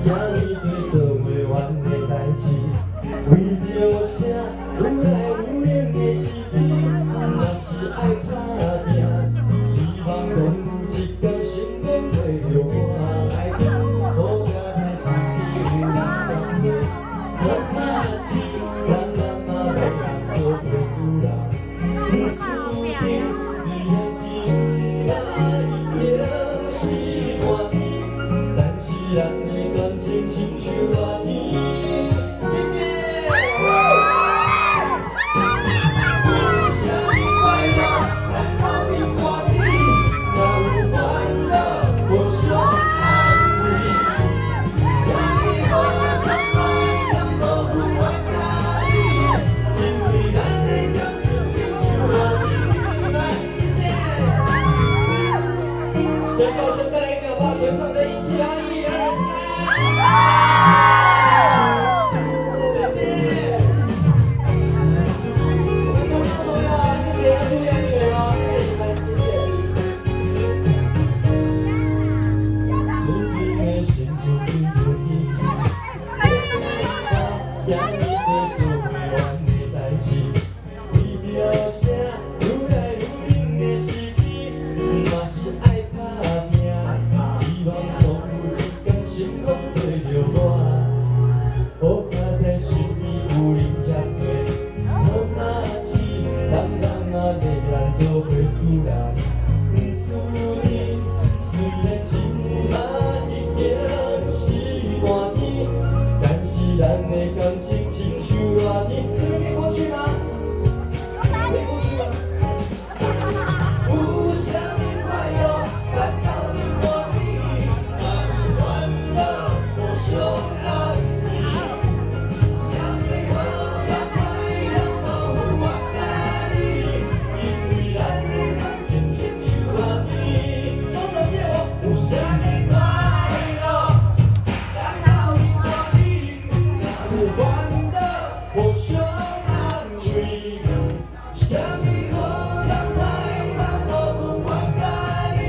遐尼多做袂完的代志，为着我啥愈来愈冷的时机，若是爱打拼，希望总有一天成功找着我来拼，好佳在心里有人相随，我嘛是人嘛袂当做袂输人，输定虽然真难已经是半天，但是咱的感情亲像热天。最后剩下来一个，把手唱在一起来，1、2、3，谢谢。我们收听朋友，谢谢，注意安全哦，谢谢你们，谢谢。注定的心情随着天气，让你做做袂完的代志，为着啥愈来愈冷的时机，嘛是爱打拼，希望总有一天成功找着我，好佳在身边有人遮多，我嘛是人嘛袂咱做伙输人，输你虽然真嘛已经是半天，但是咱的感情亲像热天，这个可以过去吗？可以过去吗？不想你快乐，难道你我你难欢乐，我伤害你，想你我让爱让保护我爱你，因为咱的感情亲像热天，双手借我，不想你快乐，难道你我你难欢乐，我伤害你，想你我让爱让保护我爱你，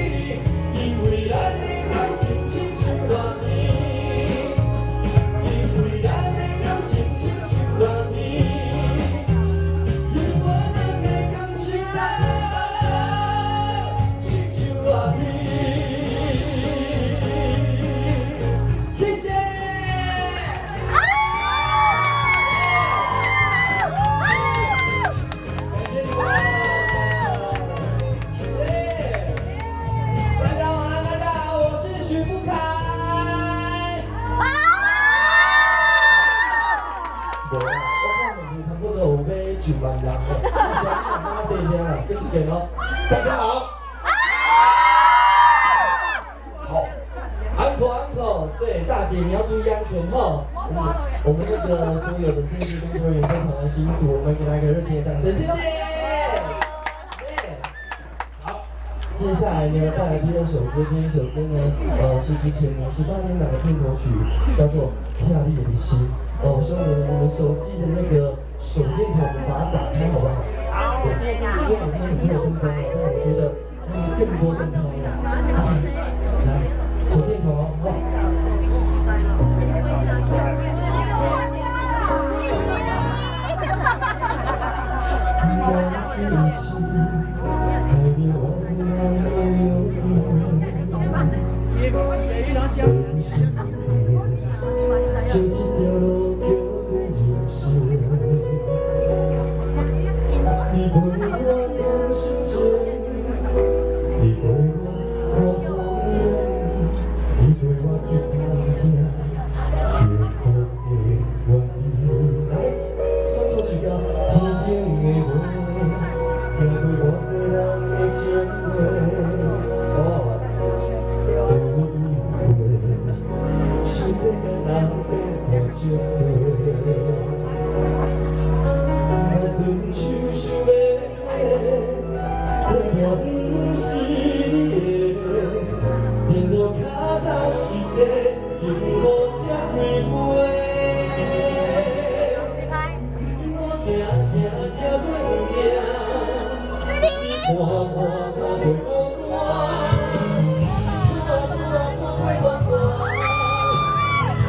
因为咱的感情亲像热天，因为咱的感情亲像热天，因为咱的感情亲像热天。谢谢。感谢你们，大家晚安，大家好，我是许富凯。无啦，我看你们差不多有要10万人了，你想你帮我说声啦，继续点哦。大家好。好，uncle，对，大姐你要注意安全哈。我们那个所有的电视工作人员非常的辛苦，我们给他一个热情的掌声，谢谢。好，接下来呢带来第2首歌，这一首歌呢是之前呢18年档的片头曲，叫做《跳跃的心》。我希望你们手机的那个手电筒把它打开好不好？好。对，虽然现在很多灯光了，但我觉得更多更漂亮。来，手电筒哦，好。像一条路叫做人生，你陪我往心前，你陪我看风烟，你陪我去探听天空的原因。来，双手举高，天顶的花，也陪我做人的情话。世间人变好少多，若伸手想要的，却不是你的，连路脚踏实地，幸福才开花。我行行行过命，看看看过孤单。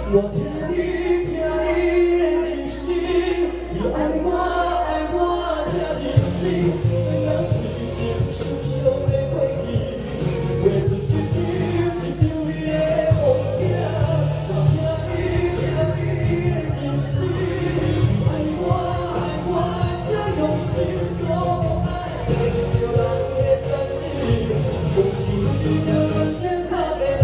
我听你的真心，你爱我这认真，咱以前受伤的过去，画出一张你的梦境。我听你的真心，你爱我这用心所爱，看着人的残忍，拢是为着我深刻的人。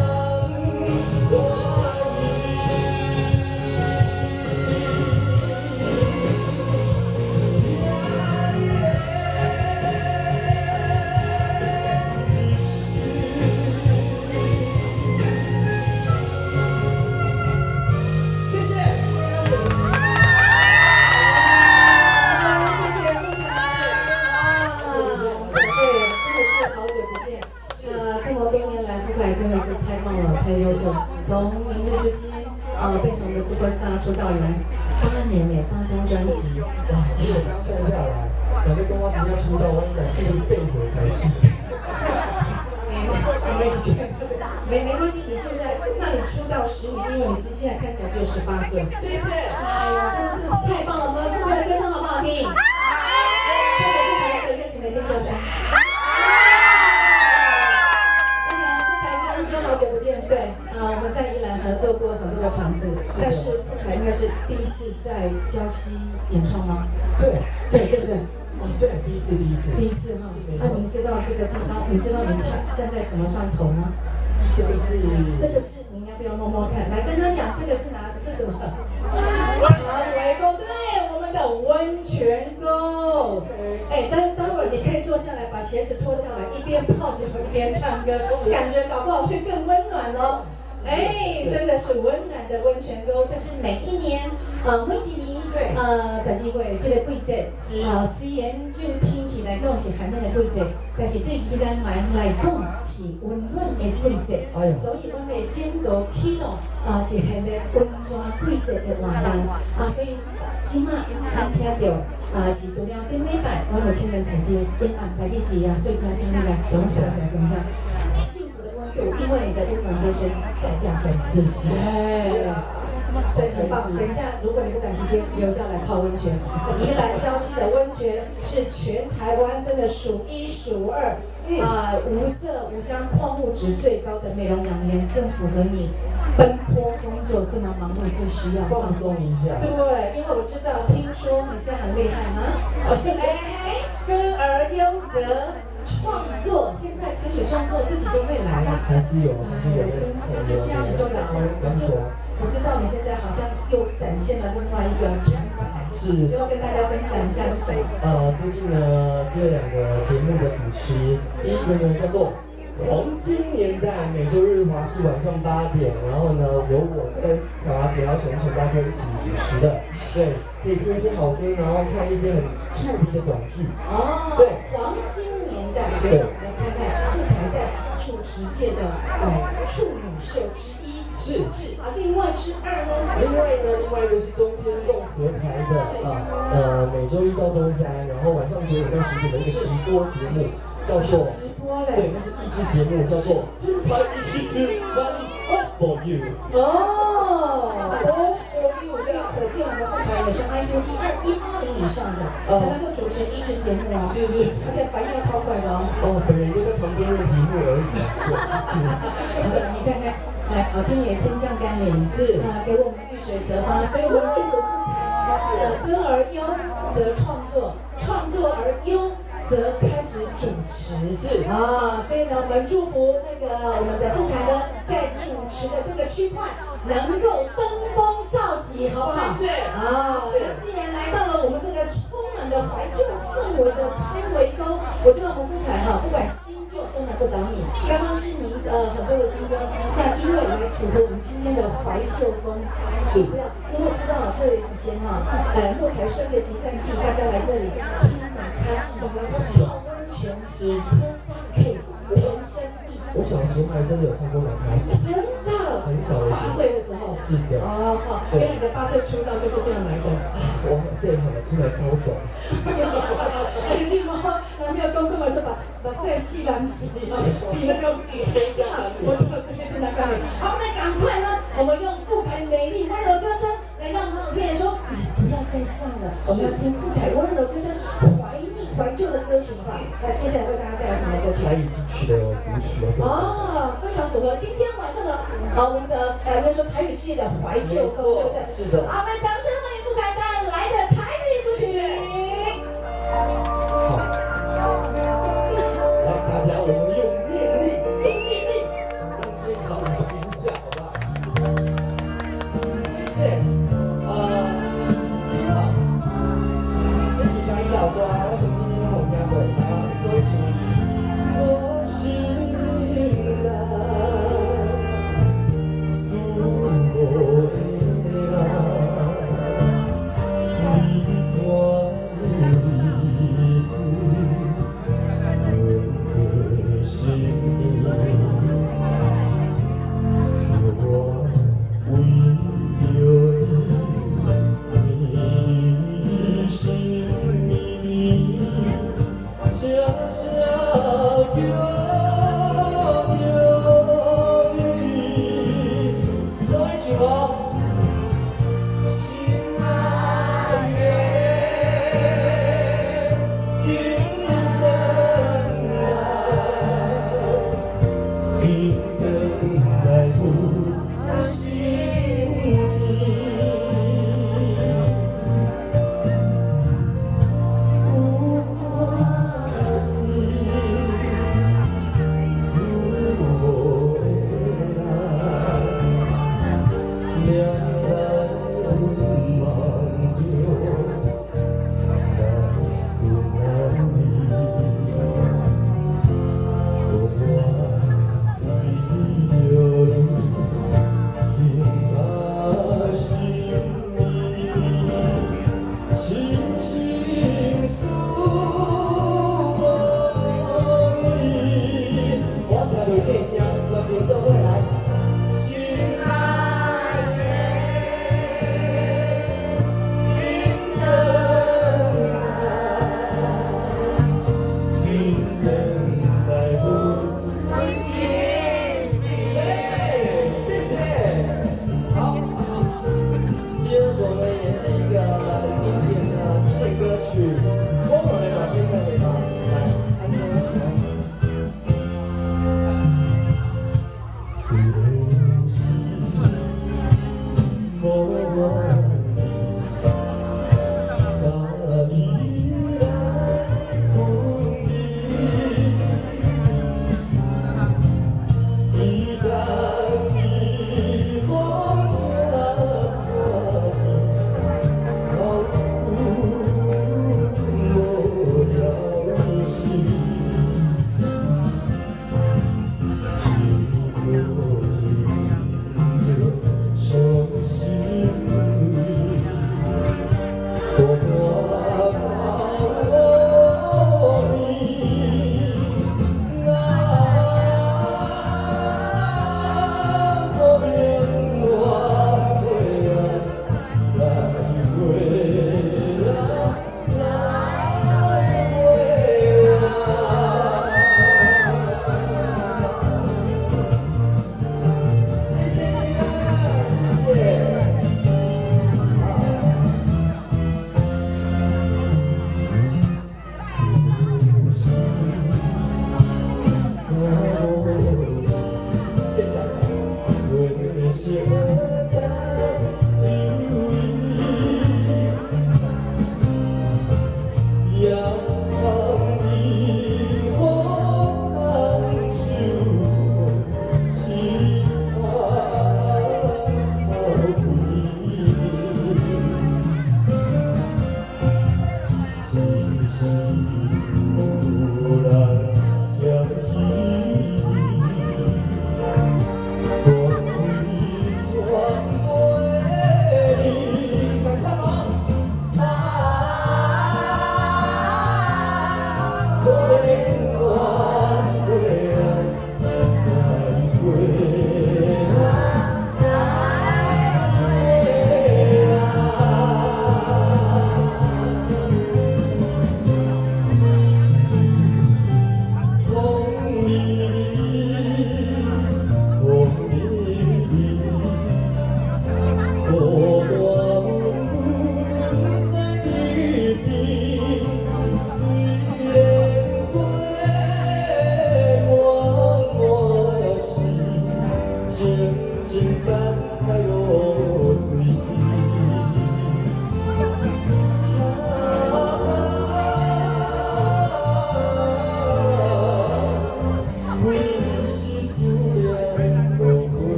真的是太棒了，太优秀！从明日之星变成我们的 Superstar 出道以来，8年耶，8张专辑。哇！我刚算下来，两个跟我今天出道，我应该是背回开始。没关系，你现在那你出道10年，因为你现在看起来只有18岁。谢谢。哎呀，真的是太棒了！我们副台的歌声好不好听？再给副台一个热情的尖叫声。 好久不见，对，我们在宜兰合作过很多个场子，但是傅凯应该是第一次在礁溪演唱吗？对，哦，对，第一次哈。那您知道这个地方，你知道您站在什么上头吗？这个是，您要不要摸摸看？来跟他讲，这个是什么？长尾沟，对，我们的温泉沟。哎，待会儿你可以坐下来，把鞋子脱下来，一边泡脚一边唱歌，感觉搞不好会更温暖哦。哎，真的是温暖的温泉沟，这是每一年每一年在这个季节虽然就天气来讲是寒冷的季节，但是对宜兰来讲是温暖的季节，所以我们的整个启动一项的温泉季节的活动所以即马咱听到是除了顶礼拜我们青年曾经沿岸来日子所以讲什么来讲下来讲下。幸福的温度，因为你的温暖歌声在加分。谢谢。所以很棒。等一下，如果你不赶时间，留下来泡温泉。宜兰礁溪的温泉是全台湾真的数1数2，无色无香，矿物质最高的美容养颜，正符合你奔波工作这么忙碌最需要放松一下。对，因为我知道，听说你现在很厉害吗？歌而优则。创作，现在词曲创作自己都会来了，还是有，这家很重要。我知道你现在好像又展现了另外一个成才，是，要不要跟大家分享一下是谁？最近呢，这2个节目的主持，第一个呢叫做黄金年代，每周日华视晚上8点，然后呢由我跟小阿姐还有沈陈大哥一起主持的，对，可以听一些好歌，然后看一些很触鼻的短剧。对，黄金年代，对，来看看傅凯在主持界的处女秀之一。是另外之2呢？另外一个是中天综合台的每周1到周3，然后晚上9点到10点的一个直播节目，叫做对，那是益智节目，叫做《金牌一起去 Money All for You》。All for You， 所以可见我们傅凯也是 IQ 120以上的，才能够主持益智节目啊。是，而且反应超快的哦。本人就在旁边念题目而已。你看看。来好听也天降甘霖，是给我们遇水则发，所以我们祝福副台歌而优则创作，创作而优则开始主持，是所以呢，我们祝福那个我们的副台呢，在主持的这个区块能够登峰造极，好不好？是那既然来到了我们这个充满了怀旧氛围的开围沟，我知道我们副台不管新旧都难不倒你。刚刚是您很多的新歌，那因为来符合我们今天的怀旧风，是不要，因为知道这以前木材生的集散地，大家来这里听奶咖戏，泡温泉，是喝 sake， 人生地。我小时候还真的有唱过男开始，真的，很小的时8候。岁的时候。是的。原来你的8岁出道就是这样来的。我现在可能出来操纵。你妈男朋友公跟我说把这戏染水比那个比黑这样，我说这个是哪个？好，那赶快呢，我们用傅凯美丽温柔歌声来让朋友听说，不要再笑了，我们要听傅凯温柔歌声，怀旧的歌曲吧。那接下来为大家带来什么歌曲？他已经取了主曲了。非常符合今天晚上的我们的那说台语系的怀旧风，对不对？是的。好，我们掌声欢迎傅凯带来的台语主曲。好，来大家，我们用念力，让这场停下，好不好？谢谢。这是台语老歌，我相信你们有听过，来，做一起。我是人，属我的人。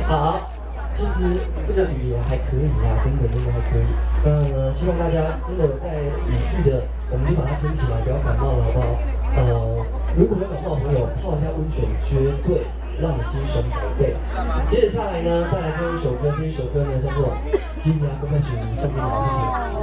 好，其实这个语言还可以啊，真的还可以。那希望大家真的在语句的，我们就把它撑起来，不要感冒了，好不好？如果有感冒的朋友，泡一下温泉，绝对让你精神百倍。接着下来呢，再来唱一首歌，这一首歌呢叫做《一米阿哥在雪梨》，送给你们，谢谢。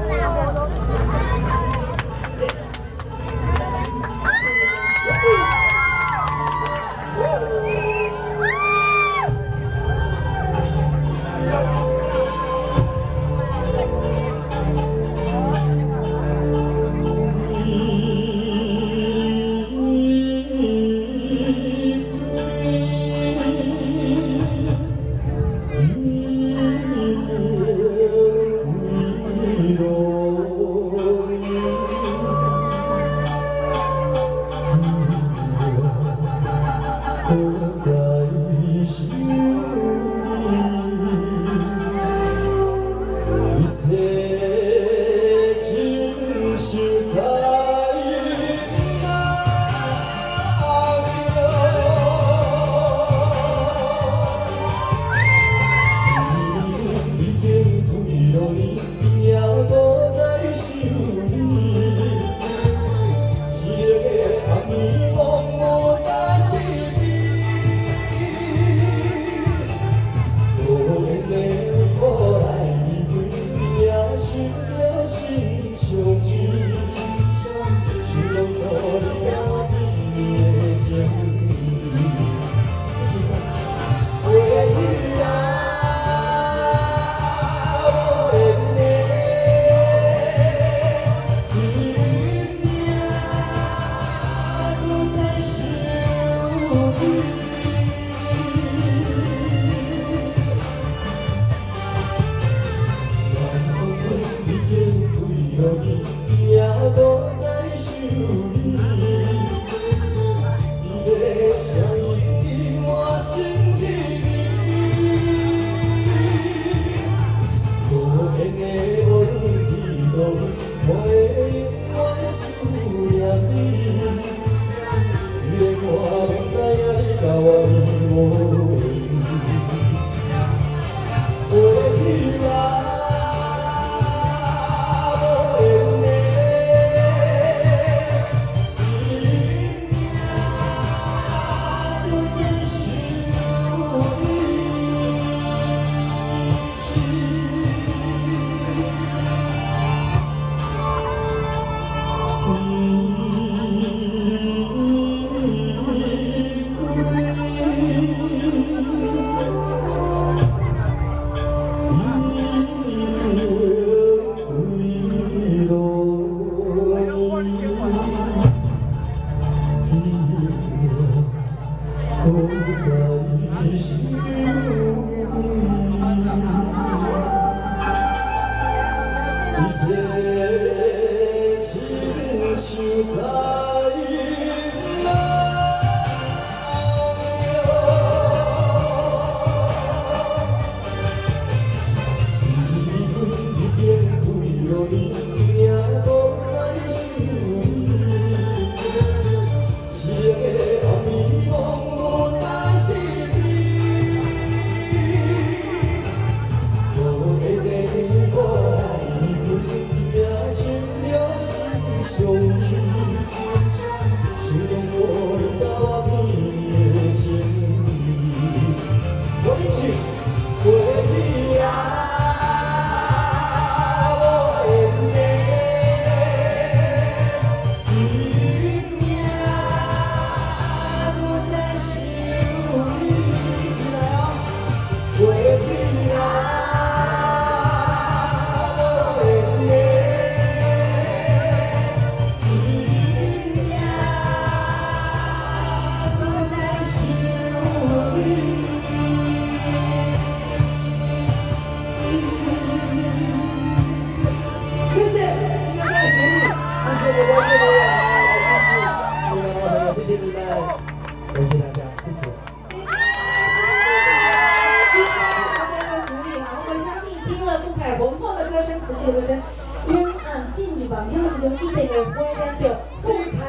一定会回念到富凯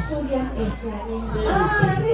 苏念的声音啊！